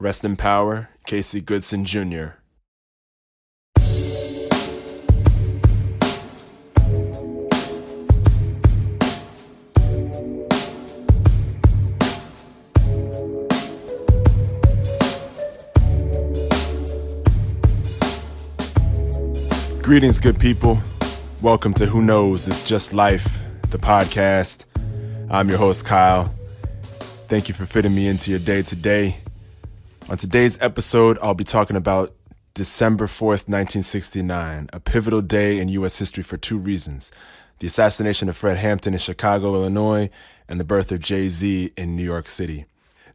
Rest in power, Casey Goodson Jr. Greetings, good people. Welcome to Who Knows, It's Just Life, the podcast. I'm your host, Kyle. Thank you for fitting me into your day today. On today's episode, I'll be talking about December 4th, 1969, a pivotal day in U.S. history for two reasons: the assassination of Fred Hampton in Chicago, Illinois, and the birth of Jay-Z in New York City.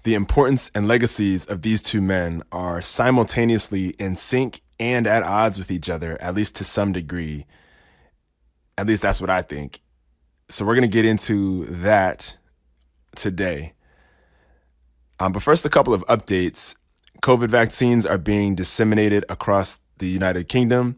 The importance and legacies of these two men are simultaneously in sync and at odds with each other, at least to some degree. At least that's what I think. So we're going to get into that today. But first, a couple of updates. COVID vaccines are being disseminated across the United Kingdom.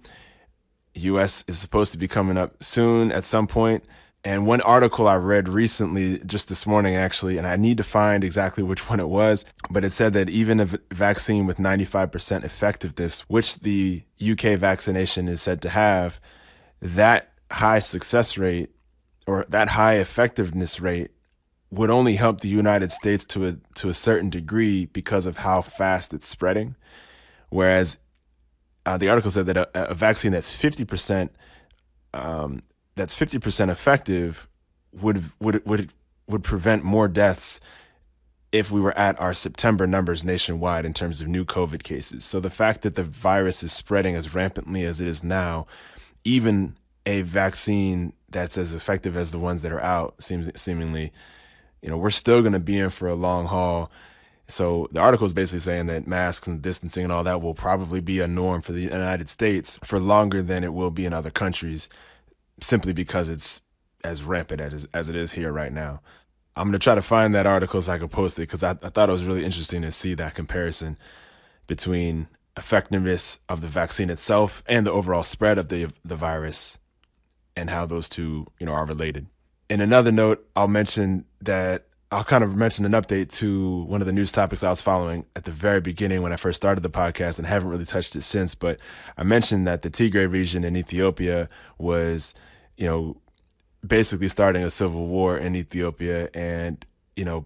U.S. is supposed to be coming up soon at some point. And one article I read recently, just this morning actually, and I need to find exactly which one it was, but it said that even a vaccine with 95% effectiveness, which the UK vaccination is said to have, that high success rate or that high effectiveness rate would only help the United States to a certain degree because of how fast it's spreading. Whereas the article said that a vaccine that's 50% effective would prevent more deaths if we were at our September numbers nationwide in terms of new COVID cases. So the fact that the virus is spreading as rampantly as it is now, even a vaccine that's as effective as the ones that are out seemingly, we're still going to be in for a long haul. So the article is basically saying that masks and distancing and all that will probably be a norm for the United States for longer than it will be in other countries, simply because it's as rampant as it is here right now. I'm going to try to find that article so I can post it, because I thought it was really interesting to see that comparison between effectiveness of the vaccine itself and the overall spread of the virus and how those two, are related. In another note, I'll mention an update to one of the news topics I was following at the very beginning when I first started the podcast, and haven't really touched it since. But I mentioned that the Tigray region in Ethiopia was, basically starting a civil war in Ethiopia, and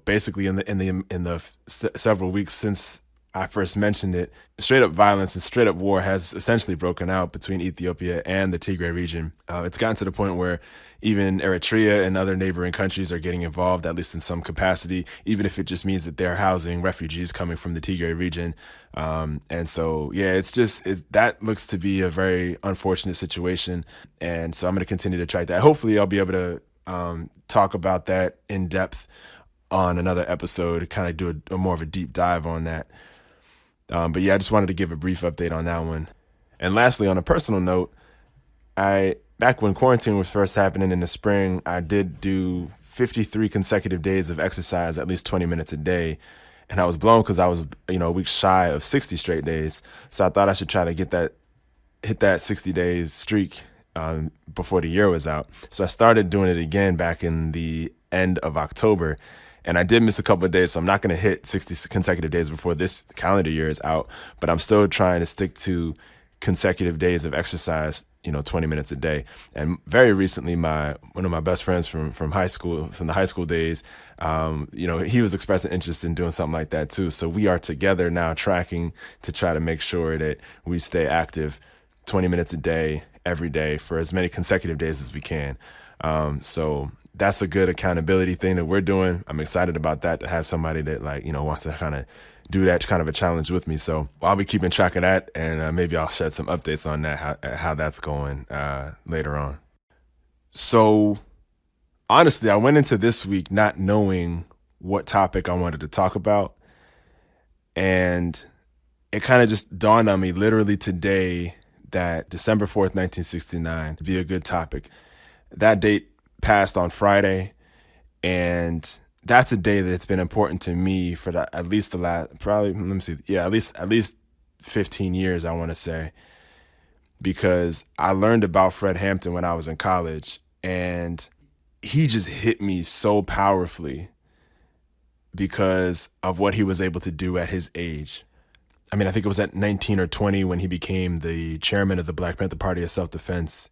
basically in the several weeks since I first mentioned it, straight up violence and straight up war has essentially broken out between Ethiopia and the Tigray region. It's gotten to the point where even Eritrea and other neighboring countries are getting involved, at least in some capacity, even if it just means that they're housing refugees coming from the Tigray region. And so, that looks to be a very unfortunate situation. And so I'm going to continue to track that. Hopefully I'll be able to talk about that in depth on another episode, to kind of do a more of a deep dive on that. I just wanted to give a brief update on that one. And lastly, on a personal note, back when quarantine was first happening in the spring, I did do 53 consecutive days of exercise, at least 20 minutes a day. And I was blown because I was, a week shy of 60 straight days. So I thought I should try to hit that 60 days streak before the year was out. So I started doing it again back in the end of October. And I did miss a couple of days, so I'm not going to hit 60 consecutive days before this calendar year is out. But I'm still trying to stick to consecutive days of exercise, 20 minutes a day. And very recently, one of my best friends from high school, from the high school days, he was expressing interest in doing something like that too. So we are together now tracking to try to make sure that we stay active 20 minutes a day, every day, for as many consecutive days as we can. So that's a good accountability thing that we're doing. I'm excited about that, to have somebody that wants to kind of do that kind of a challenge with me. So I'll be keeping track of that, and maybe I'll shed some updates on that, how that's going later on. So honestly, I went into this week not knowing what topic I wanted to talk about. And it kind of just dawned on me literally today that December 4th, 1969 would be a good topic. That date passed on Friday, and that's a day that's been important to me for at least the last, at least 15 years, I want to say, because I learned about Fred Hampton when I was in college, and he just hit me so powerfully because of what he was able to do at his age. I mean, I think it was at 19 or 20 when he became the chairman of the Black Panther Party of Self-Defense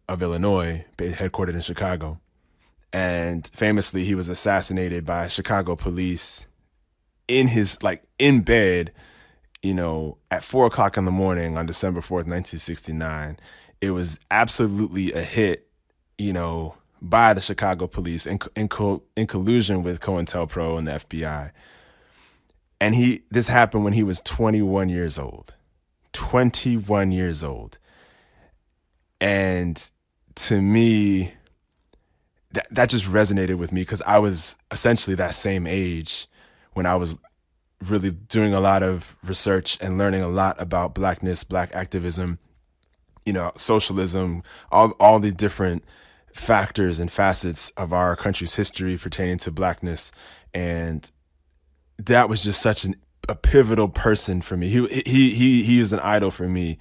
of Illinois, headquartered in Chicago. And famously, he was assassinated by Chicago police in bed, at 4 o'clock in the morning on December 4th, 1969. It was absolutely a hit, by the Chicago police in collusion with COINTELPRO and the FBI. And this happened when he was 21 years old. 21 years old. And to me, that just resonated with me because I was essentially that same age when I was really doing a lot of research and learning a lot about Blackness, Black activism, socialism, all the different factors and facets of our country's history pertaining to Blackness. And that was just such a pivotal person for me. He is an idol for me.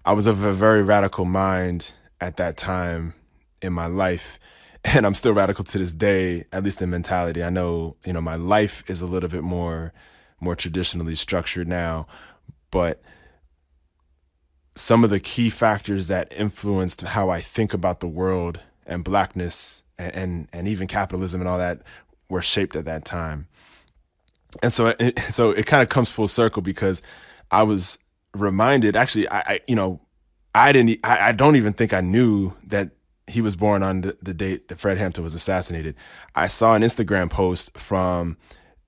I was of a very radical mind at that time in my life, and I'm still radical to this day, at least in mentality. I know, my life is a little bit more traditionally structured now, but some of the key factors that influenced how I think about the world and Blackness and even capitalism and all that were shaped at that time. And so it kind of comes full circle because I was reminded, actually, I don't even think I knew that he was born on the date that Fred Hampton was assassinated. I saw an Instagram post from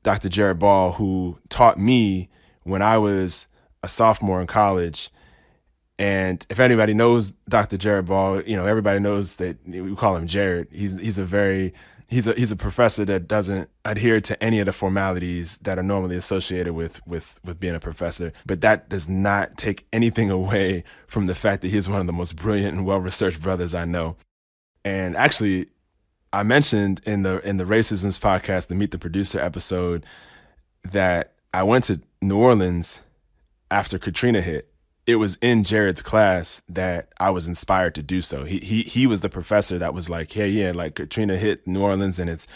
Dr. Jared Ball, who taught me when I was a sophomore in college. And if anybody knows Dr. Jared Ball, everybody knows that we call him Jared. He's a professor that doesn't adhere to any of the formalities that are normally associated with being a professor. But that does not take anything away from the fact that he's one of the most brilliant and well-researched brothers I know. And actually, I mentioned in the Racisms podcast, the Meet the Producer episode, that I went to New Orleans after Katrina hit. It was in Jared's class that I was inspired to do so. He was the professor that was like, hey, yeah, like Katrina hit New Orleans and it's,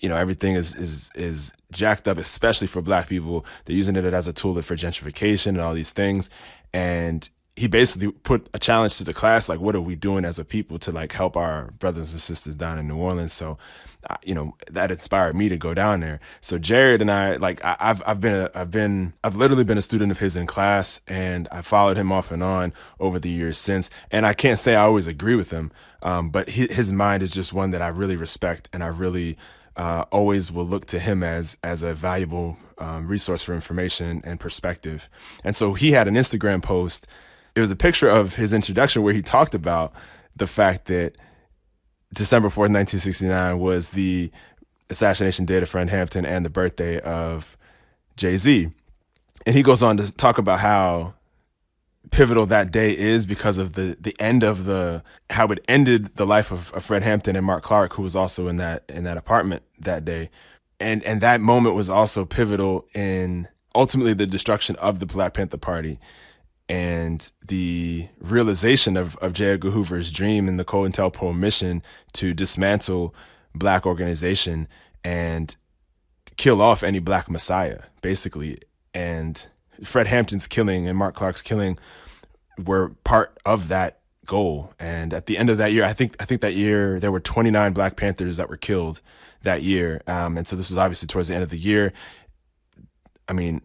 everything is jacked up, especially for Black people. They're using it as a tool for gentrification and all these things. And he basically put a challenge to the class, like, what are we doing as a people to like help our brothers and sisters down in New Orleans? So, that inspired me to go down there. So Jared and I, like, I've literally been a student of his in class, and I followed him off and on over the years since. And I can't say I always agree with him, but his mind is just one that I really respect, and I really always will look to him as a valuable resource for information and perspective. And so he had an Instagram post. It was a picture of his introduction where he talked about the fact that December 4th, 1969 was the assassination date of Fred Hampton and the birthday of Jay-Z. And he goes on to talk about how pivotal that day is because of the end of how it ended the life of Fred Hampton and Mark Clark, who was also in that apartment that day. And that moment was also pivotal in ultimately the destruction of the Black Panther Party and the realization of J. Edgar Hoover's dream and the COINTELPRO mission to dismantle Black organization and kill off any Black messiah, basically. And Fred Hampton's killing and Mark Clark's killing were part of that goal. And at the end of that year, I think that year there were 29 Black Panthers that were killed that year. And so this was obviously towards the end of the year. I mean,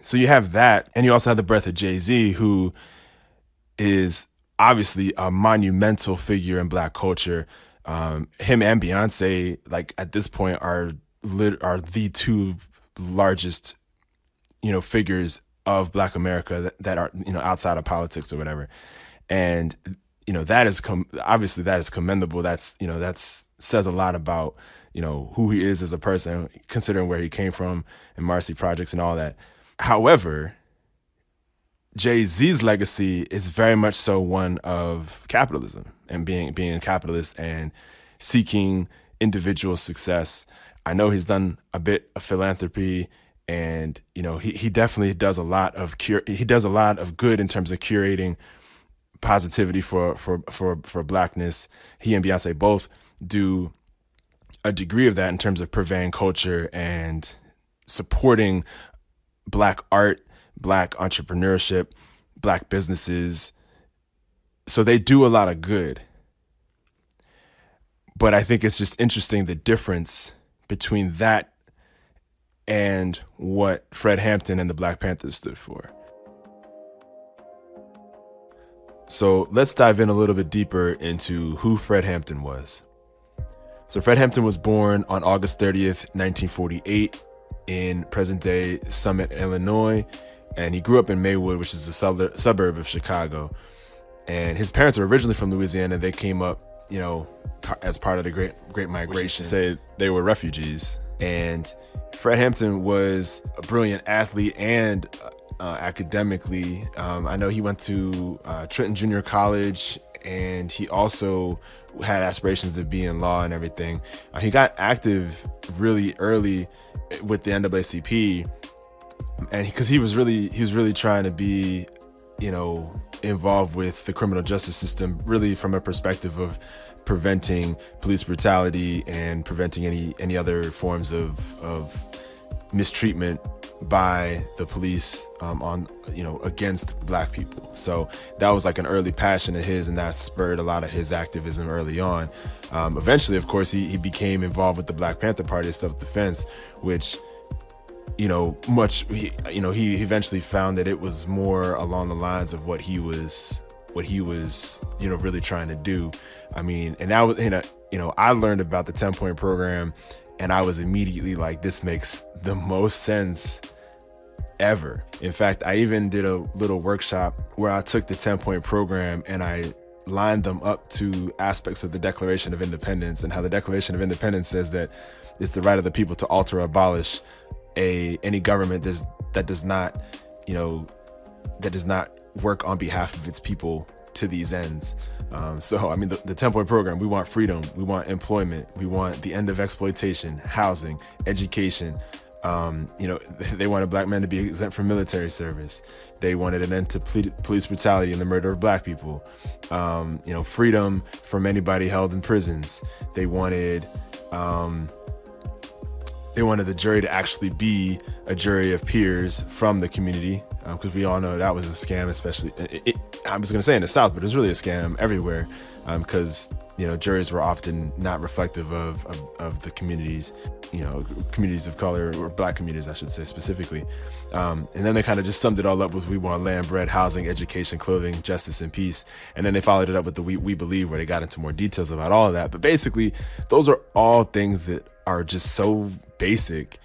so you have that, and you also have the birth of Jay-Z, who is obviously a monumental figure in Black culture. Him and Beyonce, like at this point, are the two largest, figures of Black America that are, outside of politics or whatever. And that is obviously that is commendable. That's says a lot about who he is as a person, considering where he came from and Marcy Projects and all that. However, Jay-Z's legacy is very much so one of capitalism and being a capitalist and seeking individual success. I know he's done a bit of philanthropy, and he definitely does a lot of good in terms of curating positivity for Blackness. He and Beyonce both do a degree of that in terms of purveying culture and supporting Black art, Black entrepreneurship, Black businesses. So they do a lot of good. But I think it's just interesting the difference between that and what Fred Hampton and the Black Panthers stood for. So let's dive in a little bit deeper into who Fred Hampton was. So Fred Hampton was born on August 30th, 1948 in present-day Summit, Illinois, and he grew up in Maywood, which is a suburb of Chicago. And his parents were originally from Louisiana. They came up, as part of the Great Migration. Say they were refugees. And Fred Hampton was a brilliant athlete and academically. I know he went to Trenton Junior College, and he also had aspirations of being in law and everything. He got active really early with the NAACP, and because he was really trying to be, involved with the criminal justice system, really from a perspective of preventing police brutality and preventing any other forms of mistreatment by the police against Black people. So that was like an early passion of his, and that spurred a lot of his activism early on. Eventually, of course, he became involved with the Black Panther Party of self-defense, which he eventually found that it was more along the lines of what he was really trying to do. I mean, and that was I learned about the 10-point program, and I was immediately like, this makes the most sense ever. In fact, I even did a little workshop where I took the 10-point program and I lined them up to aspects of the Declaration of Independence, and how the Declaration of Independence says that it's the right of the people to alter or abolish any government that does not work on behalf of its people to these ends. So, I mean, the 10-point program, we want freedom, we want employment, we want the end of exploitation, housing, education. They wanted Black men to be exempt from military service. They wanted an end to police brutality and the murder of Black people. Freedom from anybody held in prisons. They wanted the jury to actually be a jury of peers from the community, because we all know that was a scam, especially, I was going to say in the South, but it was really a scam everywhere, because, juries were often not reflective of the communities, communities of color, or Black communities, I should say specifically. And then they kind of just summed it all up with, we want land, bread, housing, education, clothing, justice, and peace. And then they followed it up with the we believe, where they got into more details about all of that. But basically, those are all things that are just so basic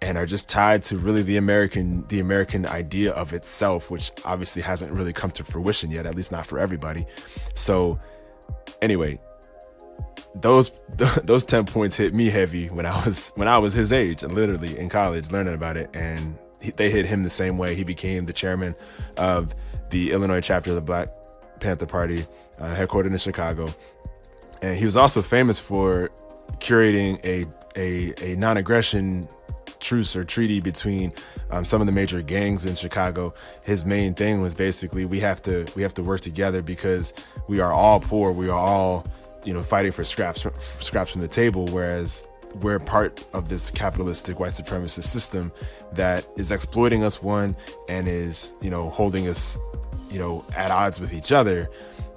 and are just tied to really the American idea of itself, which obviously hasn't really come to fruition yet, at least not for everybody. So anyway, those 10 points hit me heavy when I was his age, and literally in college learning about it, and they hit him the same way. He became the chairman of the Illinois chapter of the Black Panther Party, headquartered in Chicago, and he was also famous for curating a non-aggression truce or treaty between some of the major gangs in Chicago. His main thing was basically, we have to work together because we are all poor. We are all fighting for scraps from the table, whereas we're part of this capitalistic white supremacist system that is exploiting us, one, and is holding us at odds with each other.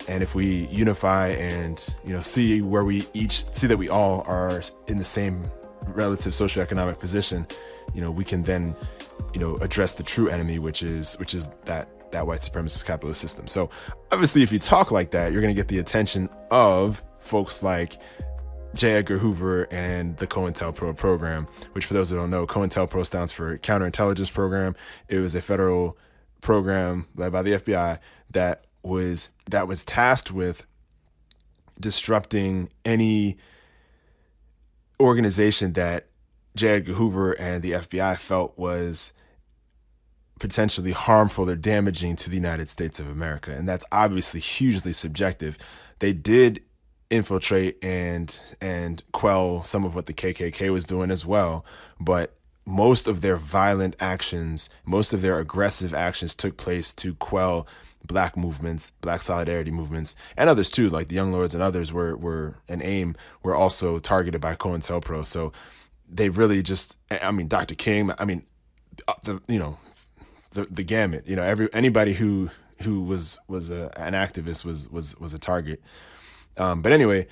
And if we unify and see that we all are in the same relative socioeconomic position, we can then address the true enemy, which is that white supremacist capitalist system. So obviously, if you talk like that, you're going to get the attention of folks like J. Edgar Hoover and the COINTELPRO program, which, for those who don't know, COINTELPRO stands for Counterintelligence Program. It was a federal program led by the FBI that was tasked with disrupting any organization that J. Edgar Hoover and the FBI felt was potentially harmful or damaging to the United States of America. And that's obviously hugely subjective. They did infiltrate and quell some of what the KKK was doing as well, but most of their violent actions, most of their aggressive actions took place to quell Black movements, Black solidarity movements, and others too, like the Young Lords and others were also targeted by COINTELPRO. So they really just, Dr. King, the gamut. Anybody who was an activist was a target. But anyway,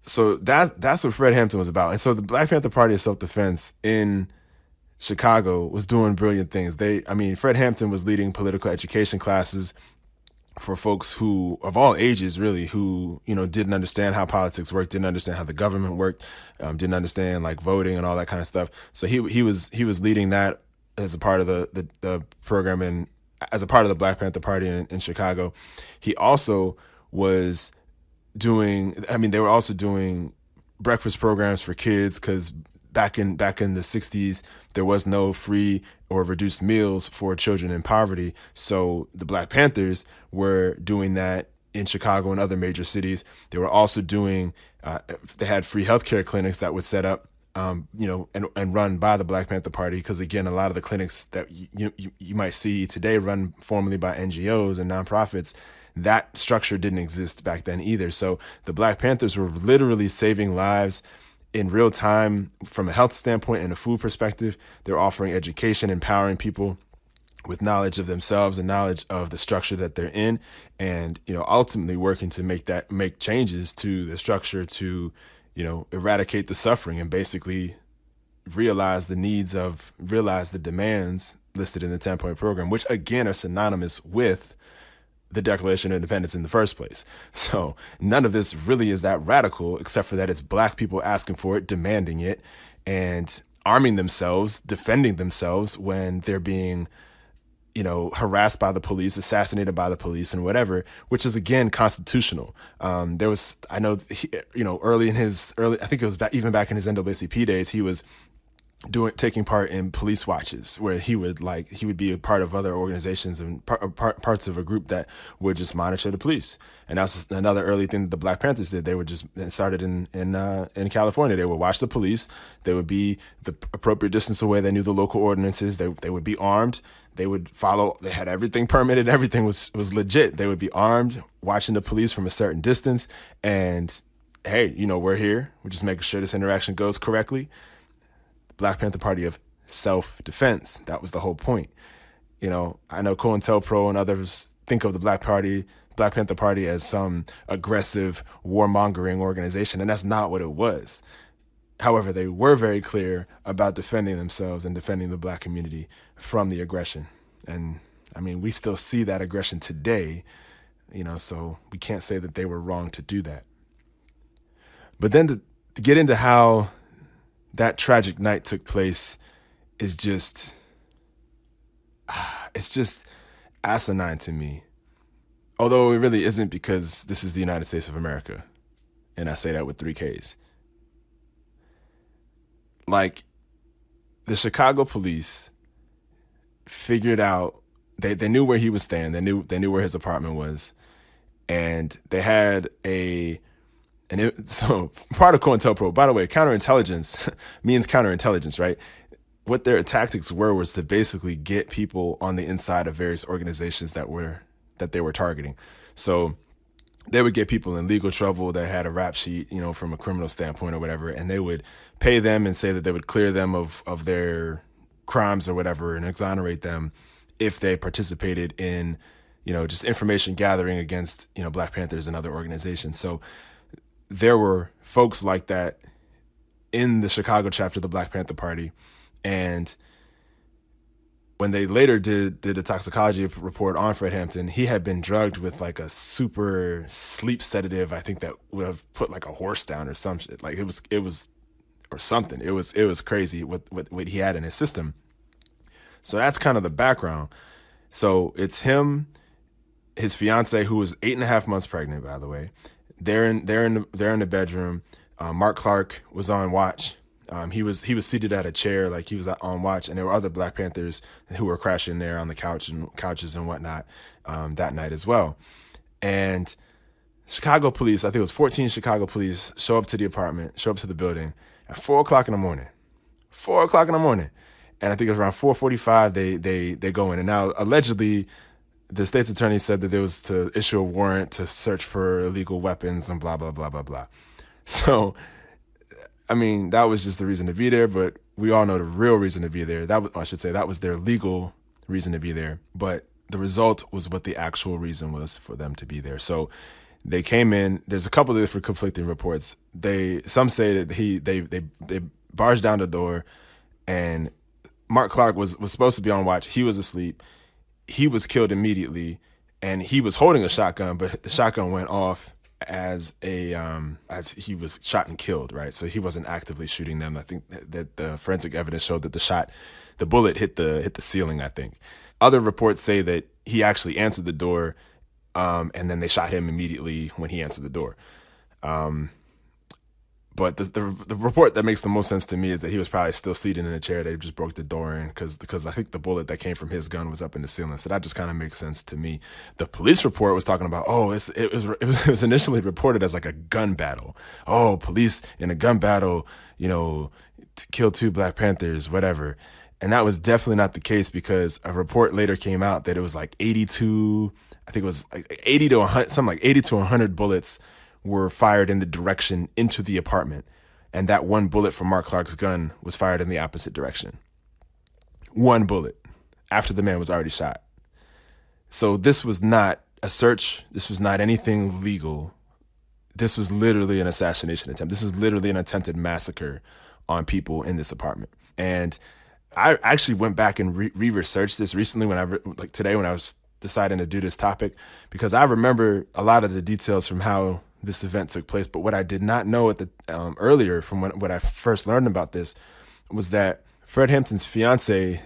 so that's what Fred Hampton was about. And so the Black Panther Party of Self-Defense in Chicago was doing brilliant things. Fred Hampton was leading political education classes for folks who, of all ages, really, who, didn't understand how politics worked, didn't understand how the government worked, didn't understand like voting and all that kind of stuff. So he was leading that as a part of the program and as a part of the Black Panther Party in Chicago. He also was they were also doing breakfast programs for kids because back in the 60s, there was no free or reduced meals for children in poverty. So the Black Panthers were doing that in Chicago and other major cities. They were also doing, they had free healthcare clinics that would set up, and run by the Black Panther Party. Because again, a lot of the clinics that you might see today run formally by NGOs and nonprofits, that structure didn't exist back then either. So the Black Panthers were literally saving lives in real time from a health standpoint and a food perspective. They're offering education, empowering people with knowledge of themselves and knowledge of the structure that they're in, and ultimately working to make changes to the structure to eradicate the suffering and basically realize the demands listed in the 10-point program, which again are synonymous with the Declaration of Independence in the first place. So none of this really is that radical, except for that it's Black people asking for it, demanding it, and arming themselves, defending themselves when they're being, harassed by the police, assassinated by the police, and whatever, which is again constitutional. Early in his I think it was even back in his NAACP days, he was taking part in police watches where he would be a part of other organizations and parts of a group that would just monitor the police. And that's another early thing that the Black Panthers did. They would just started in California. They would watch the police. They would be the appropriate distance away. They knew the local ordinances. They would be armed. They would follow. They had everything permitted. Everything was legit. They would be armed, watching the police from a certain distance. And hey, we're here. We're just making sure this interaction goes correctly. Black Panther Party of Self-Defense. That was the whole point. I know COINTELPRO and others think of the Black Panther Party as some aggressive warmongering organization, and that's not what it was. However, they were very clear about defending themselves and defending the Black community from the aggression. And we still see that aggression today, so we can't say that they were wrong to do that. But then to get into how that tragic night took place is just asinine to me. Although it really isn't, because this is the United States of America. And I say that with 3 Ks. Like, the Chicago police figured out, they knew where he was staying. They knew where his apartment was. And they had so part of COINTELPRO, by the way, counterintelligence means counterintelligence, right? What their tactics was to basically get people on the inside of various organizations that they were targeting. So they would get people in legal trouble that had a rap sheet, from a criminal standpoint or whatever, and they would pay them and say that they would clear them of their crimes or whatever and exonerate them if they participated in, just information gathering against, Black Panthers and other organizations. So there were folks like that in the Chicago chapter of the Black Panther Party. And when they later did a toxicology report on Fred Hampton, he had been drugged with like a super sleep sedative, I think, that would have put like a horse down or some shit. Like it was or something. It was crazy what he had in his system. So that's kind of the background. So it's him, his fiance, who was 8.5 months pregnant, by the way. They're in the bedroom. Mark Clark was on watch. He was seated at a chair, like he was on watch, and there were other Black Panthers who were crashing there on the couches and whatnot that night as well. And Chicago police, I think it was 14 Chicago police, show up to the building at 4:00 in the morning. 4:00 in the morning, and I think it was around 4:45 they go in. And now allegedly, the state's attorney said that there was to issue a warrant to search for illegal weapons and blah, blah, blah, blah, blah. So, that was just the reason to be there. But We all know the real reason to be there. I should say, that was their legal reason to be there. But the result was what the actual reason was for them to be there. So they came in. There's a couple of different conflicting reports. Some say that they barged down the door, and Mark Clark was supposed to be on watch. He was asleep. He was killed immediately, and he was holding a shotgun, but the shotgun went off as he was shot and killed, right? So he wasn't actively shooting them. I think that the forensic evidence showed that the bullet hit the ceiling, I think. Other reports say that he actually answered the door, and then they shot him immediately when he answered the door. But the report that makes the most sense to me is that he was probably still seated in a chair. They just broke the door in because I think the bullet that came from his gun was up in the ceiling. So that just kind of makes sense to me. The police report was talking about, it was initially reported as like a gun battle. Oh, police in a gun battle, killed 2 Black Panthers, whatever. And that was definitely not the case, because a report later came out that it was like 82, I think it was like 80 to 100, something like 80 to 100 bullets were fired in the direction into the apartment. And that one bullet from Mark Clark's gun was fired in the opposite direction. One bullet after the man was already shot. So this was not a search. This was not anything legal. This was literally an assassination attempt. This was literally an attempted massacre on people in this apartment. And I actually went back and re-researched this recently today when I was deciding to do this topic, because I remember a lot of the details from how this event took place. But what I did not know at the earlier from what I first learned about this was that Fred Hampton's fiance,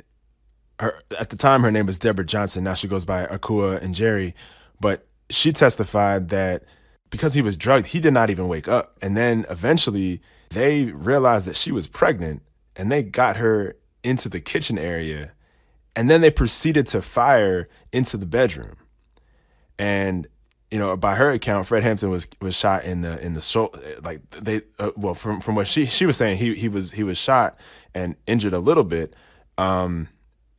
at the time her name was Deborah Johnson. Now she goes by Akua and Jerry. But she testified that because he was drugged, he did not even wake up. And then eventually they realized that she was pregnant, and they got her into the kitchen area, and then they proceeded to fire into the bedroom. And by her account, Fred Hampton was shot in the shoulder. Like from what she was saying, he was shot and injured a little bit. And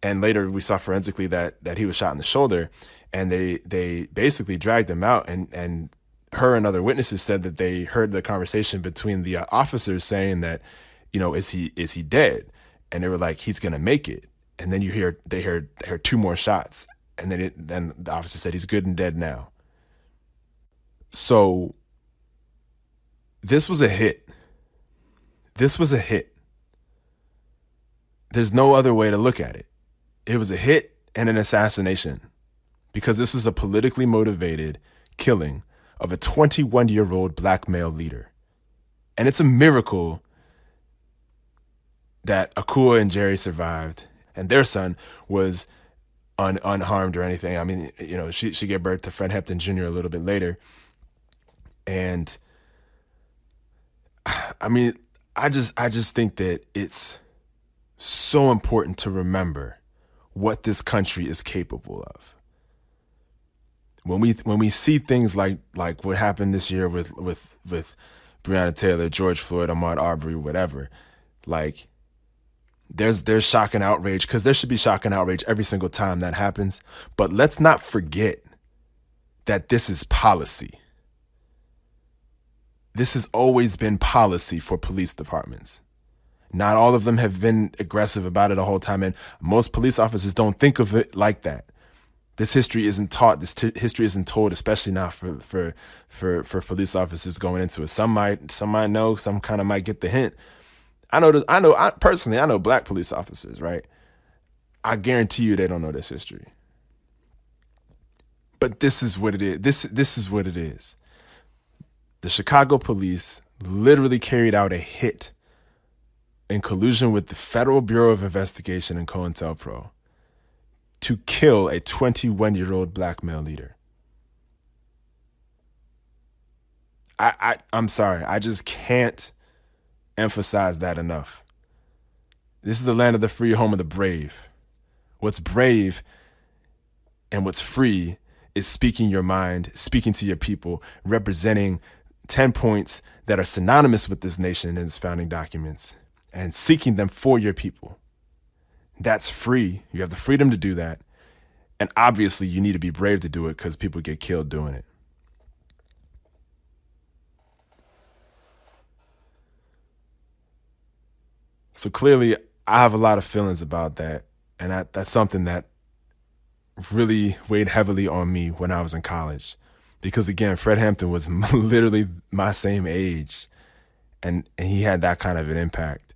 later we saw forensically that he was shot in the shoulder, and they basically dragged him out. And her and other witnesses said that they heard the conversation between the officers saying that, is he dead? And they were like, he's gonna make it. And then they heard 2 more shots, and then the officer said he's good and dead now. So this was a hit. This was a hit. There's no other way to look at it. It was a hit and an assassination, because this was a politically motivated killing of a 21-year-old Black male leader. And it's a miracle that Akua and Jerry survived, and their son was unharmed or anything. I mean, she gave birth to Fred Hampton Jr. a little bit later. And I mean, I just think that it's so important to remember what this country is capable of. When we see things like what happened this year with Breonna Taylor, George Floyd, Ahmaud Arbery, whatever, like there's shock and outrage, because there should be shock and outrage every single time that happens. But let's not forget that this is policy. This has always been policy for police departments. Not all of them have been aggressive about it the whole time, and most police officers don't think of it like that. This history isn't taught. This history isn't told, especially not for police officers going into it. Some might know. Some kind of might get the hint. I personally know Black police officers, right? I guarantee you they don't know this history. But this is what it is. This is what it is. The Chicago police literally carried out a hit in collusion with the Federal Bureau of Investigation and COINTELPRO to kill a 21-year-old Black male leader. I'm sorry. I just can't emphasize that enough. This is the land of the free, home of the brave. What's brave and what's free is speaking your mind, speaking to your people, representing 10 points that are synonymous with this nation and its founding documents, and seeking them for your people. That's free. You have the freedom to do that. And obviously you need to be brave to do it, because people get killed doing it. So clearly, I have a lot of feelings about that, and that's something that really weighed heavily on me when I was in college, because again, Fred Hampton was literally my same age, and he had that kind of an impact.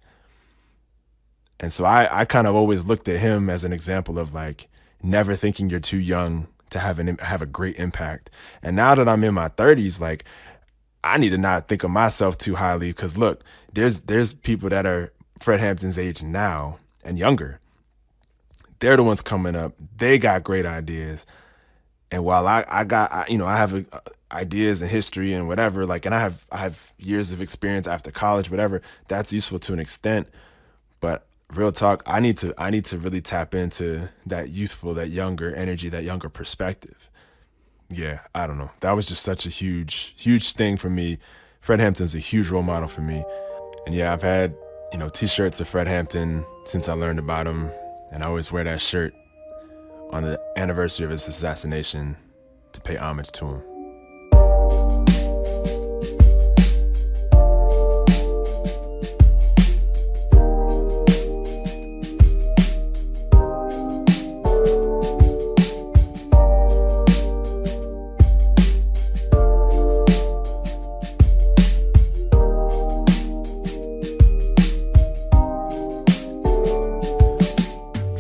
And so I kind of always looked at him as an example of like never thinking you're too young to have a great impact. And now that I'm in my 30s, like I need to not think of myself too highly, because look, there's people that are Fred Hampton's age now and younger. They're the ones coming up. They got great ideas. And while I have ideas and history and whatever, like, and I have years of experience after college, whatever, that's useful to an extent. But real talk, I need to really tap into that youthful, that younger energy, that younger perspective. Yeah, I don't know. That was just such a huge thing for me. Fred Hampton's a huge role model for me. And yeah, I've had, t-shirts of Fred Hampton since I learned about him. And I always wear that shirt on the anniversary of his assassination to pay homage to him.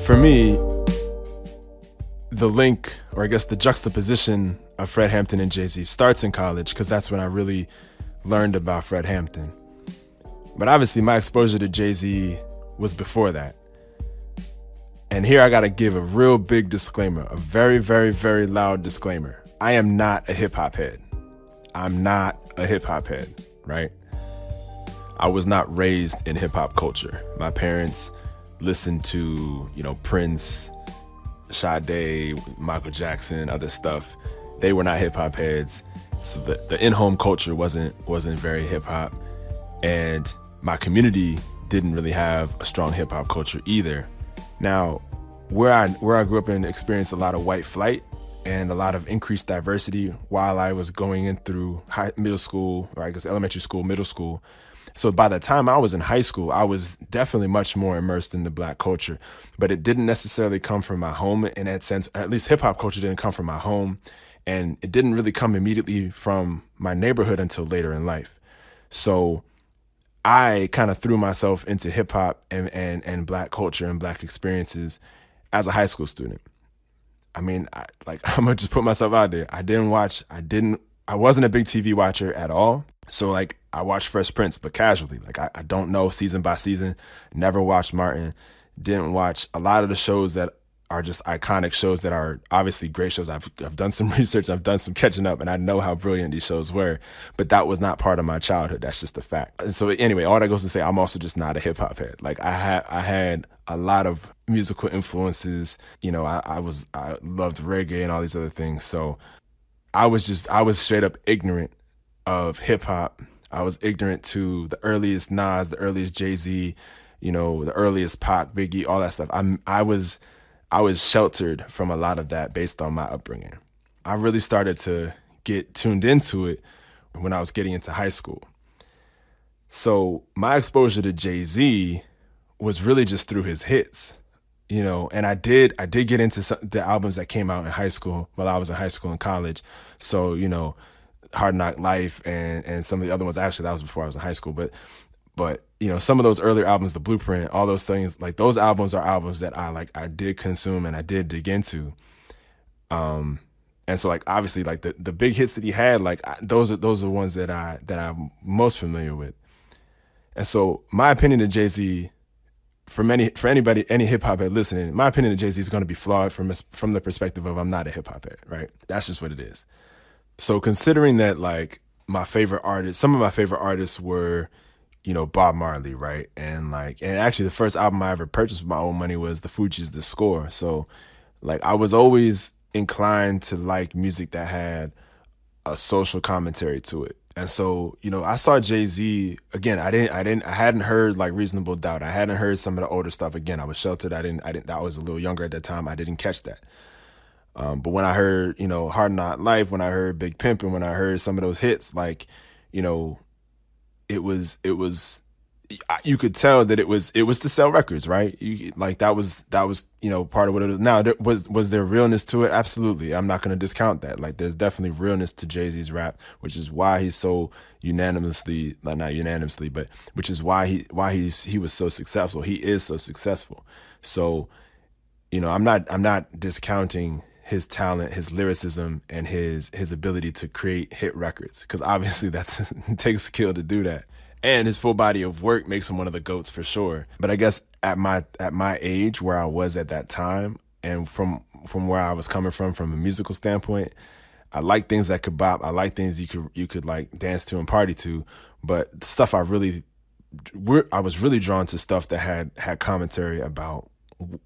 For me, the link, or I guess the juxtaposition of Fred Hampton and Jay-Z starts in college, because that's when I really learned about Fred Hampton. But obviously my exposure to Jay-Z was before that. And here I gotta give a real big disclaimer, a very, very, very loud disclaimer. I am not a hip hop head. I'm not a hip hop head, right? I was not raised in hip hop culture. My parents listened to, Prince, Sade, Michael Jackson, other stuff. They were not hip hop heads. So the in-home culture wasn't very hip hop. And my community didn't really have a strong hip hop culture either. Now, where I grew up and experienced a lot of white flight and a lot of increased diversity while I was going in through middle school, or I guess elementary school, middle school. So by the time I was in high school, I was definitely much more immersed in the Black culture, but it didn't necessarily come from my home in that sense. At least hip hop culture didn't come from my home, and it didn't really come immediately from my neighborhood until later in life. So I kind of threw myself into hip hop and Black culture and Black experiences as a high school student. I mean, I'm gonna just put myself out there. I wasn't a big TV watcher at all. So like I watched Fresh Prince, but casually. Like I don't know season by season. Never watched Martin. Didn't watch a lot of the shows that are just iconic shows that are obviously great shows. I've done some research. I've done some catching up, and I know how brilliant these shows were. But that was not part of my childhood. That's just a fact. And so anyway, all that goes to say, I'm also just not a hip hop head. Like I had a lot of musical influences. I loved reggae and all these other things. So I was straight up ignorant of hip hop. I was ignorant to the earliest Nas, the earliest Jay-Z, the earliest Pac, Biggie, all that stuff. I was sheltered from a lot of that based on my upbringing. I really started to get tuned into it when I was getting into high school. So my exposure to Jay-Z was really just through his hits, and I did get into the albums that came out in high school while I was in high school and college. So, Hard Knock Life and some of the other ones, actually that was before I was in high school, but some of those earlier albums, The Blueprint, all those things, like those albums are albums that I did consume and I did dig into. And so like obviously like the big hits that he had, like those are ones that I'm most familiar with. And so my opinion of Jay-Z, for anybody, any hip hop head listening, my opinion of Jay-Z is going to be flawed from the perspective of I'm not a hip hop head, right? That's just what it is. So considering that, like some of my favorite artists were, Bob Marley, right? And actually the first album I ever purchased with my own money was the Fugees' The Score. So like I was always inclined to like music that had a social commentary to it. And so, I saw Jay-Z again. I hadn't heard like Reasonable Doubt. I hadn't heard some of the older stuff. Again, I was sheltered. I was a little younger at that time. I didn't catch that. But when I heard, Hard Knock Life, when I heard Big Pimpin', when I heard some of those hits, like, it you could tell that it was to sell records, right? Like that was part of what it was. Now, was there realness to it? Absolutely. I'm not going to discount that. Like, there's definitely realness to Jay-Z's rap, which is why he's so unanimously, like, not unanimously, but which is why he was so successful. He is so successful. So, I'm not discounting his talent, his lyricism, and his ability to create hit records, because obviously that's it takes skill to do that. And his full body of work makes him one of the GOATs for sure. But I guess at my age, where I was at that time, and from where I was coming from a musical standpoint, I like things that could bop. I like things you could like dance to and party to. But stuff I was really drawn to stuff that had commentary about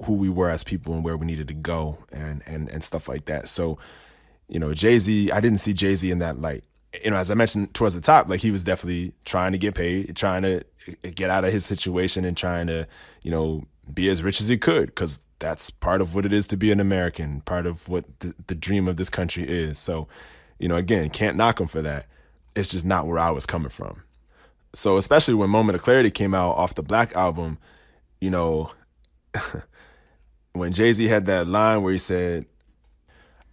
who we were as people and where we needed to go, and stuff like that. So, Jay-Z, I didn't see Jay-Z in that light. As I mentioned towards the top, like, he was definitely trying to get paid, trying to get out of his situation, and trying to, be as rich as he could, because that's part of what it is to be an American, part of what the dream of this country is. So, again, can't knock him for that. It's just not where I was coming from. So, especially when Moment of Clarity came out off the Black album, you know, when Jay-Z had that line where he said,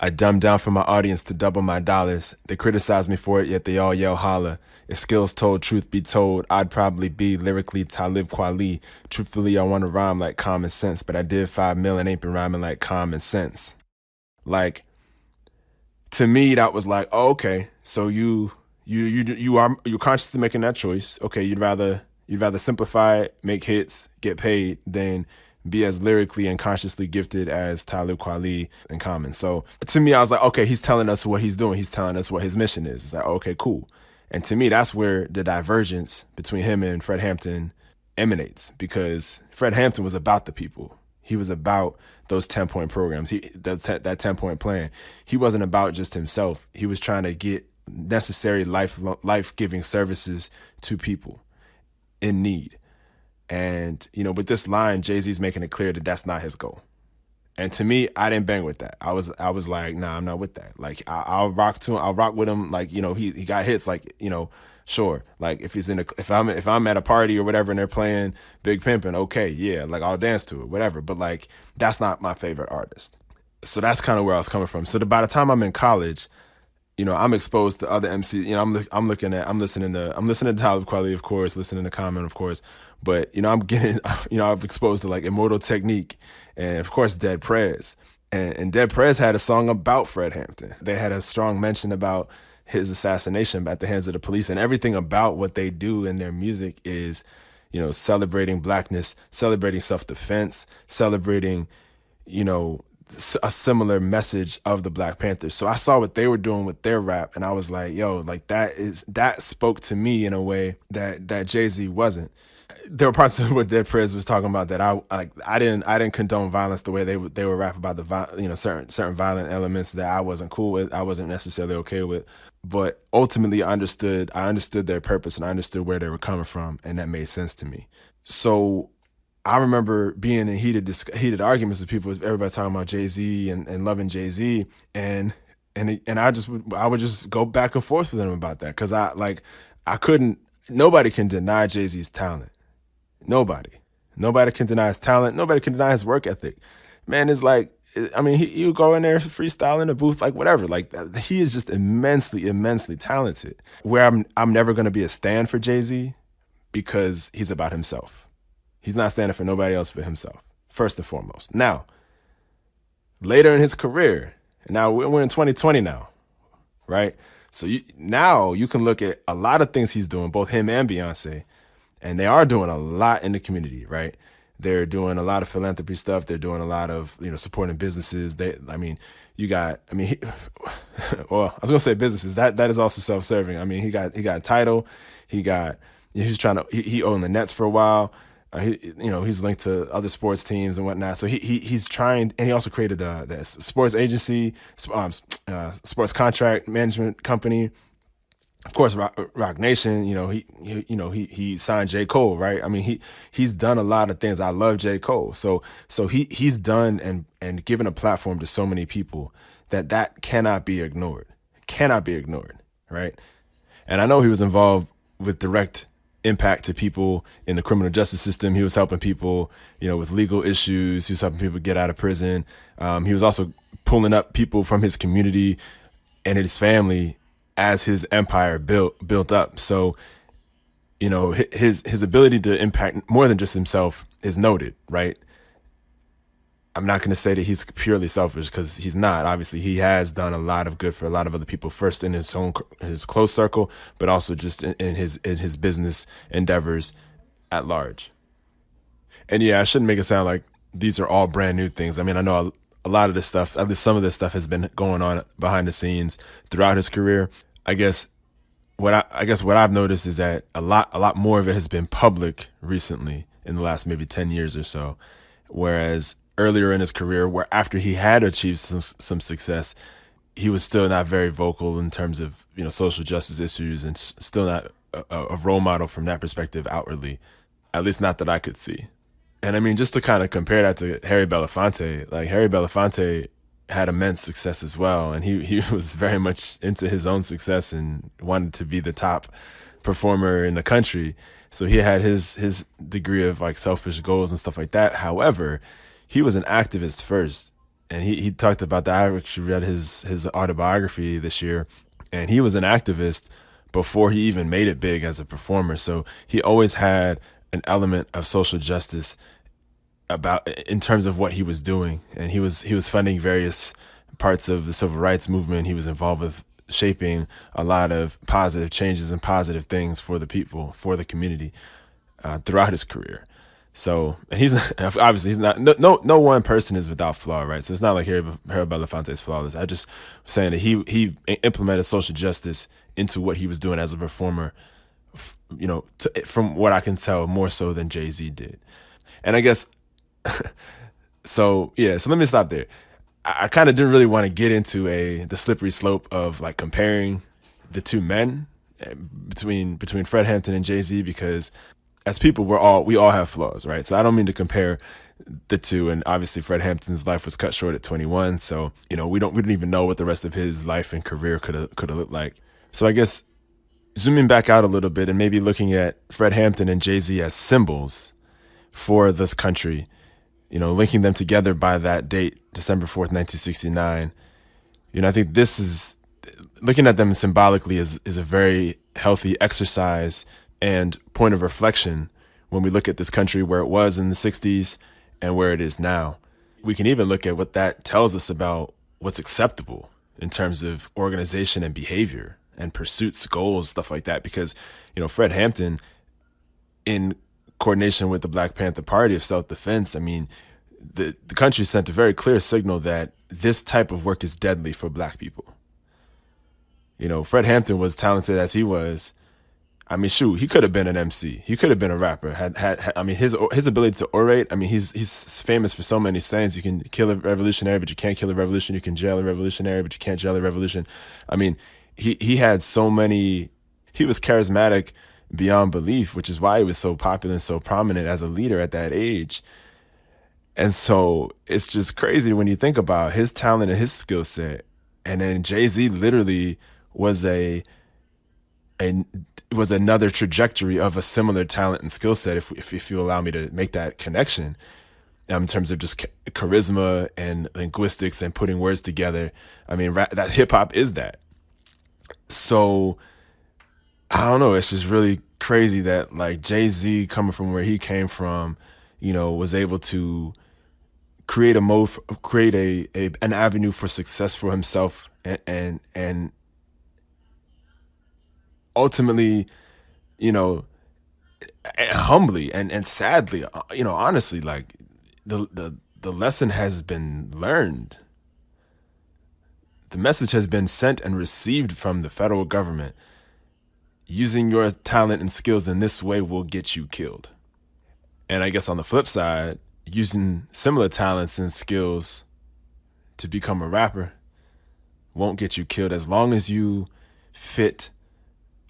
"I dumbed down for my audience to double my dollars. They criticize me for it, yet they all yell holla. If skills told, truth be told, I'd probably be lyrically Talib Kweli. Truthfully, I want to rhyme like common sense, but I did 5 mil and ain't been rhyming like common sense." Like, to me, that was like, oh, okay, so you're consciously making that choice. Okay, you'd rather simplify it, make hits, get paid, than be as lyrically and consciously gifted as Talib Kweli and Common. So to me, I was like, okay, he's telling us what he's doing. He's telling us what his mission is. It's like, okay, cool. And to me, that's where the divergence between him and Fred Hampton emanates, because Fred Hampton was about the people. He was about those 10-point programs, that 10-point plan. He wasn't about just himself. He was trying to get necessary life-giving services to people in need. And, with this line, Jay-Z's making it clear that that's not his goal. And to me, I didn't bang with that. I was like, nah, I'm not with that. Like, I'll rock to him. I'll rock with him. Like, he got hits. Like, sure. Like, if I'm at a party or whatever and they're playing Big Pimpin', okay, yeah, like, I'll dance to it, whatever. But, like, that's not my favorite artist. So that's kind of where I was coming from. So by the time I'm in college, I'm exposed to other MCs. I'm listening to Talib Kweli, of course, listening to Common, of course, but I'm getting, I've exposed to like Immortal Technique, and of course Dead Prez, and Dead Prez had a song about Fred Hampton. They had a strong mention about his assassination at the hands of the police, and everything about what they do in their music is, celebrating blackness, celebrating self-defense, celebrating, a similar message of the Black Panthers. So I saw what they were doing with their rap, and I was like, yo, like, that spoke to me in a way that Jay-Z wasn't. There were parts of what Dead Prez was talking about that I didn't condone violence the way they were rap about the certain violent elements that I wasn't cool with, I wasn't necessarily okay with. But ultimately, I understood their purpose, and I understood where they were coming from, and that made sense to me. So I remember being in heated arguments with people, everybody talking about Jay-Z and loving Jay-Z, and I would just go back and forth with them about that, because nobody can deny Jay-Z's talent. Nobody can deny his talent. Nobody can deny his work ethic. Man is like, I mean, he would go in there freestyle in a booth, like whatever. Like, he is just immensely, immensely talented. Where I'm never going to be a stan for Jay-Z, because he's about himself. He's not standing for nobody else but himself, first and foremost. Now, later in his career, and now we're in 2020 now, right? So now you can look at a lot of things he's doing, both him and Beyonce, and they are doing a lot in the community, right? They're doing a lot of philanthropy stuff. They're doing a lot of, supporting businesses. Well, I was gonna say businesses. That is also self-serving. I mean, he got Tidal. He owned the Nets for a while. He's linked to other sports teams and whatnot. So he's trying, and he also created the sports agency, sports contract management company. Of course, Rock Nation. He signed J. Cole, right? I mean, he's done a lot of things. I love J. Cole. So he's done and given a platform to so many people that cannot be ignored. Cannot be ignored, right? And I know he was involved with direct impact to people in the criminal justice system. He was helping people, with legal issues. He was helping people get out of prison. He was also pulling up people from his community and his family as his empire built up. So, his ability to impact more than just himself is noted, right? I'm not going to say that he's purely selfish, because he's not. Obviously, he has done a lot of good for a lot of other people, first in his close circle, but also just in his business endeavors at large. And yeah, I shouldn't make it sound like these are all brand new things. I mean, I know a lot of this stuff, at least some of this stuff, has been going on behind the scenes throughout his career. I guess what I've noticed is that a lot more of it has been public recently in the last maybe 10 years or so, whereas earlier in his career, where after he had achieved some success, he was still not very vocal in terms of social justice issues, and still not a role model from that perspective outwardly, at least not that I could see. And I mean, just to kind of compare that to Harry Belafonte, like Harry Belafonte had immense success as well, and he was very much into his own success and wanted to be the top performer in the country. So he had his degree of like selfish goals and stuff like that. However, he was an activist first, and he talked about that. I actually read his autobiography this year, and he was an activist before he even made it big as a performer. So he always had an element of social justice about in terms of what he was doing, and he was funding various parts of the civil rights movement. He was involved with shaping a lot of positive changes and positive things for the people, for the community, throughout his career. So, and he's not no one person is without flaw, right? So it's not like Harry Belafonte is flawless. I just was saying that he implemented social justice into what he was doing as a performer, from what I can tell, more so than Jay-Z did. And I guess so let me stop there. I kind of didn't really want to get into the slippery slope of like comparing the two men, between Fred Hampton and Jay-Z, because as people, we all have flaws, right? So I don't mean to compare the two. And obviously Fred Hampton's life was cut short at 21. So, we didn't even know what the rest of his life and career could have looked like. So I guess zooming back out a little bit and maybe looking at Fred Hampton and Jay-Z as symbols for this country, linking them together by that date, December 4th, 1969. I think this is, looking at them symbolically is a very healthy exercise and point of reflection when we look at this country, where it was in the 60s and where it is now. We can even look at what that tells us about what's acceptable in terms of organization and behavior and pursuits, goals, stuff like that. Because, Fred Hampton, in coordination with the Black Panther Party of self-defense, I mean, the country sent a very clear signal that this type of work is deadly for Black people. Fred Hampton was talented as he was. I mean, shoot, he could have been an MC. He could have been a rapper. I mean, his ability to orate. I mean, he's famous for so many sayings. You can kill a revolutionary, but you can't kill a revolution. You can jail a revolutionary, but you can't jail a revolution. I mean, he had so many. He was charismatic beyond belief, which is why he was so popular and so prominent as a leader at that age. And so it's just crazy when you think about his talent and his skill set. And then Jay-Z literally was another trajectory of a similar talent and skill set, if you allow me to make that connection, in terms of just charisma and linguistics and putting words together. I mean, that hip hop is that. So I don't know. It's just really crazy that like Jay-Z, coming from where he came from, was able to create an avenue for success for himself, and ultimately, humbly and sadly, honestly, like the lesson has been learned. The message has been sent and received from the federal government. Using your talent and skills in this way will get you killed. And I guess on the flip side, using similar talents and skills to become a rapper won't get you killed, as long as you fit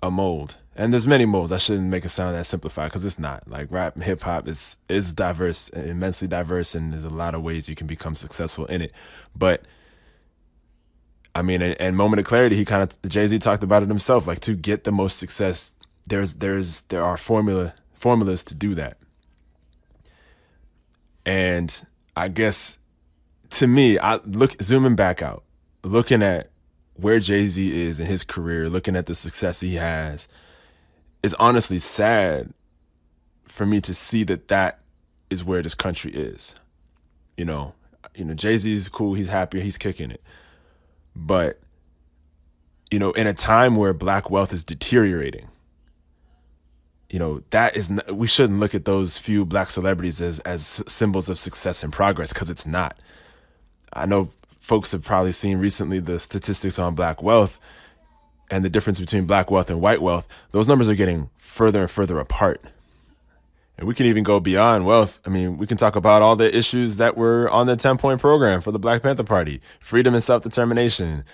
a mold. And there's many molds. I shouldn't make it sound that simplified, because it's not. Like, rap and hip hop is diverse, immensely diverse, and there's a lot of ways you can become successful in it. But I mean, and Moment of Clarity, Jay-Z talked about it himself. Like, to get the most success, there are formulas to do that. And I guess to me, I look zooming back out, looking at where Jay-Z is in his career, looking at the success he has, is honestly sad for me to see that is where this country is. You know, Jay-Z is cool, he's happy, he's kicking it. But, in a time where black wealth is deteriorating, we shouldn't look at those few black celebrities as symbols of success and progress, because it's not. I know folks have probably seen recently the statistics on black wealth and the difference between black wealth and white wealth. Those numbers are getting further and further apart. And we can even go beyond wealth. I mean, we can talk about all the issues that were on the 10-point program for the Black Panther Party: freedom and self-determination,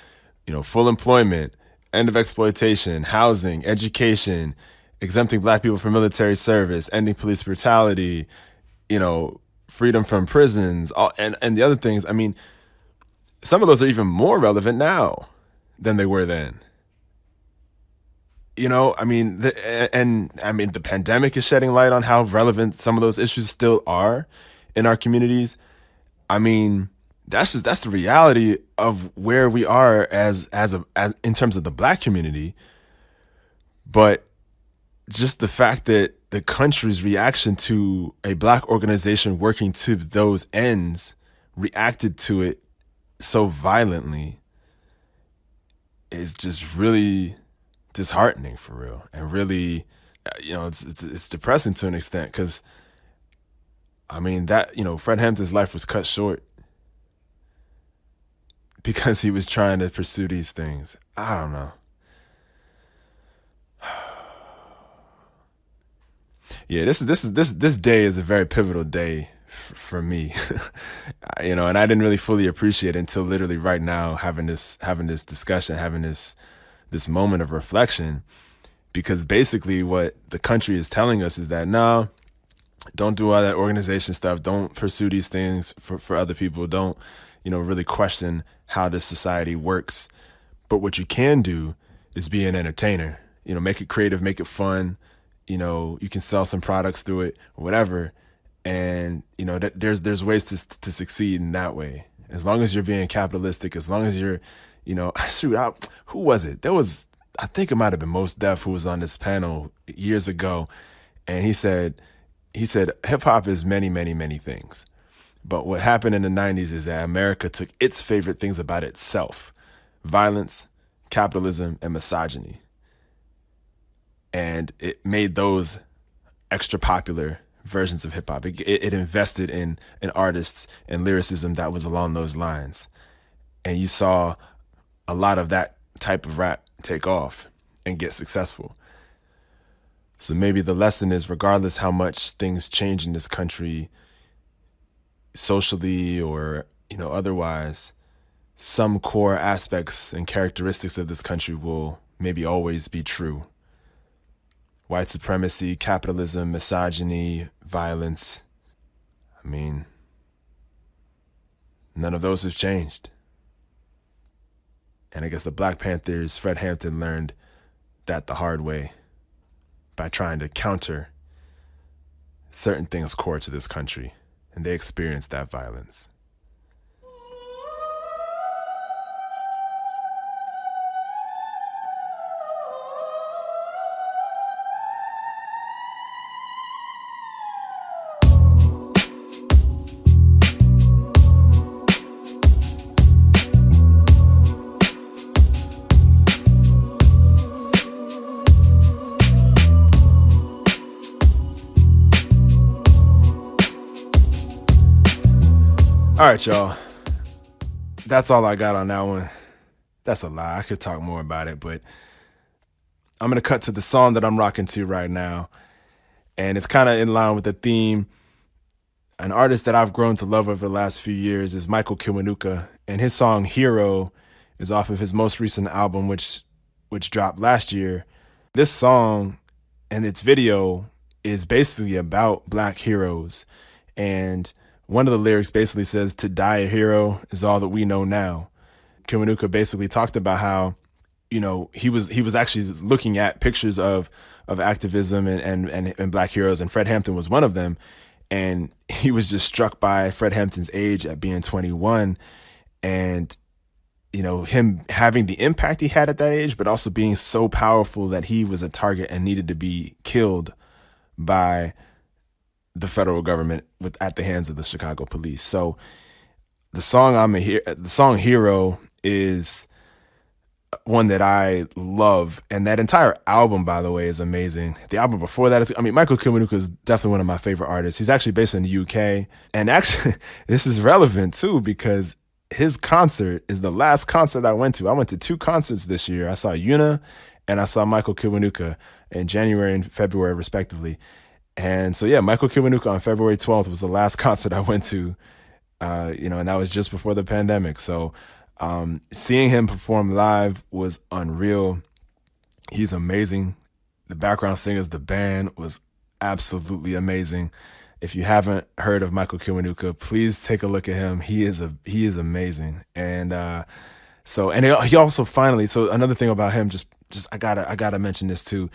full employment, end of exploitation, housing, education, exempting black people from military service, ending police brutality, freedom from prisons, and the other things. I mean, some of those are even more relevant now than they were then. The pandemic is shedding light on how relevant some of those issues still are in our communities. I mean, that's the reality of where we are as in terms of the black community. But just the fact that the country's reaction to a black organization working to those ends reacted to it so violently is just really disheartening, for real. And really, it's depressing to an extent, because Fred Hampton's life was cut short because he was trying to pursue these things. I don't know. Yeah, this day is a very pivotal day for me, and I didn't really fully appreciate it until literally right now, having this discussion, having this moment of reflection, because basically what the country is telling us is that, no, don't do all that organization stuff. Don't pursue these things for other people. Don't, really question how this society works. But what you can do is be an entertainer, make it creative, make it fun. You can sell some products through it or whatever. And, there's ways to succeed in that way. As long as you're being capitalistic, as long as you're, who was it? I think it might've been Mos Def who was on this panel years ago. And he said hip hop is many, many, many things. But what happened in the 90s is that America took its favorite things about itself: violence, capitalism, and misogyny. And it made those extra popular versions of hip hop. It invested in artists and lyricism that was along those lines. And you saw a lot of that type of rap take off and get successful. So maybe the lesson is, regardless how much things change in this country, socially or, otherwise, some core aspects and characteristics of this country will maybe always be true. White supremacy, capitalism, misogyny, violence. I mean, none of those have changed. And I guess the Black Panthers, Fred Hampton, learned that the hard way by trying to counter certain things core to this country. And they experienced that violence. All right, y'all. That's all I got on that one. That's a lie. I could talk more about it, but I'm going to cut to the song that I'm rocking to right now. And it's kind of in line with the theme. An artist that I've grown to love over the last few years is Michael Kiwanuka. And his song Hero is off of his most recent album, which dropped last year. This song and its video is basically about Black heroes. And one of the lyrics basically says, "To die a hero is all that we know now." Kiwanuka basically talked about how he was actually looking at pictures of activism and Black heroes, and Fred Hampton was one of them. And he was just struck by Fred Hampton's age at being 21, and him having the impact he had at that age, but also being so powerful that he was a target and needed to be killed by the federal government at the hands of the Chicago police. So the song Hero is one that I love, and that entire album, by the way, is amazing. The album before that Michael Kiwanuka is definitely one of my favorite artists. He's actually based in the UK, and actually this is relevant too because his concert is the last concert I went to. I went to 2 concerts this year. I saw Una and I saw Michael Kiwanuka in January and February, respectively. And so, yeah, Michael Kiwanuka on February 12th was the last concert I went to, and that was just before the pandemic. So seeing him perform live was unreal. He's amazing. The background singers, the band was absolutely amazing. If you haven't heard of Michael Kiwanuka, please take a look at him. He is amazing. And he also finally, so another thing about him, just I gotta mention this too.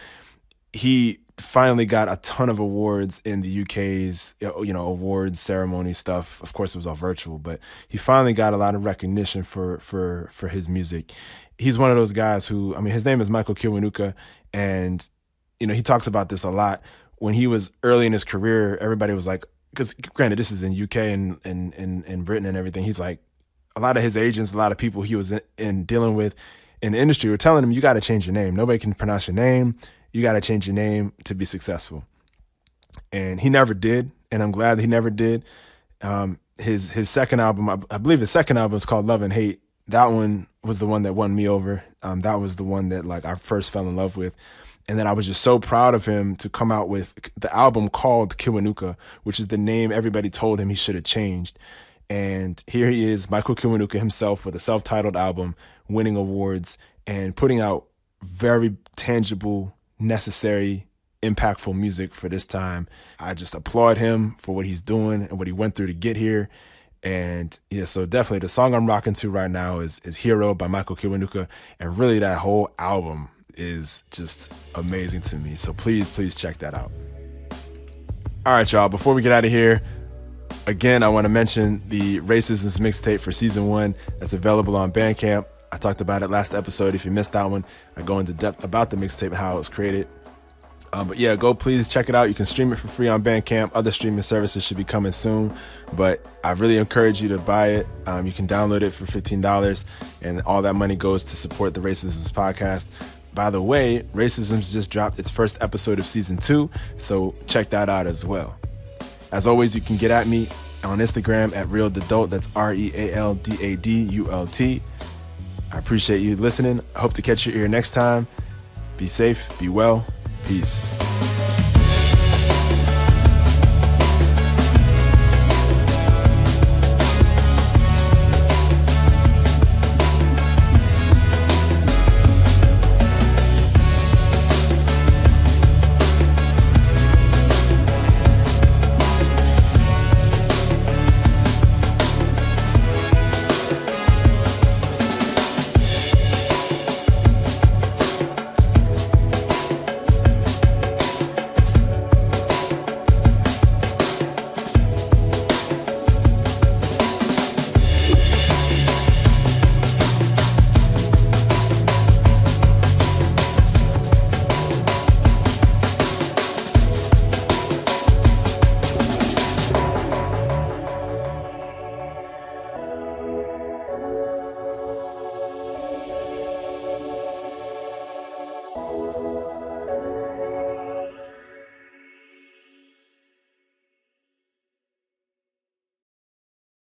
He finally got a ton of awards in the UK's awards ceremony stuff. Of course, it was all virtual, but he finally got a lot of recognition for his music. He's one of those guys who, his name is Michael Kiwanuka, and he talks about this a lot. When he was early in his career, everybody was like, because granted, this is in UK and Britain and everything. He's like, a lot of his agents, a lot of people he was in dealing with in the industry were telling him, you got to change your name. Nobody can pronounce your name. You got to change your name to be successful. And he never did. And I'm glad that he never did. His second album, I believe his second album is called Love and Hate. That one was the one that won me over. That was the one that I first fell in love with. And then I was just so proud of him to come out with the album called Kiwanuka, which is the name everybody told him he should have changed. And here he is, Michael Kiwanuka himself, with a self-titled album, winning awards and putting out very tangible, necessary, impactful music for this time. I just applaud him for what he's doing and what he went through to get here. And yeah, so definitely the song I'm rocking to right now is Hero by Michael Kiwanuka. And really that whole album is just amazing to me. So please check that out. All right, y'all, before we get out of here, again, I want to mention the Racisms mixtape for season 1 that's available on Bandcamp. I talked about it last episode. If you missed that one, I go into depth about the mixtape and how it was created. But yeah, go please check it out. You can stream it for free on Bandcamp. Other streaming services should be coming soon, but I really encourage you to buy it. You can download it for $15, and all that money goes to support the Racisms podcast. By the way, Racisms just dropped its first episode of season 2, so check that out as well. As always, you can get at me on Instagram at RealDadult. That's RealDadult. I appreciate you listening. I hope to catch your ear next time. Be safe, be well. Peace.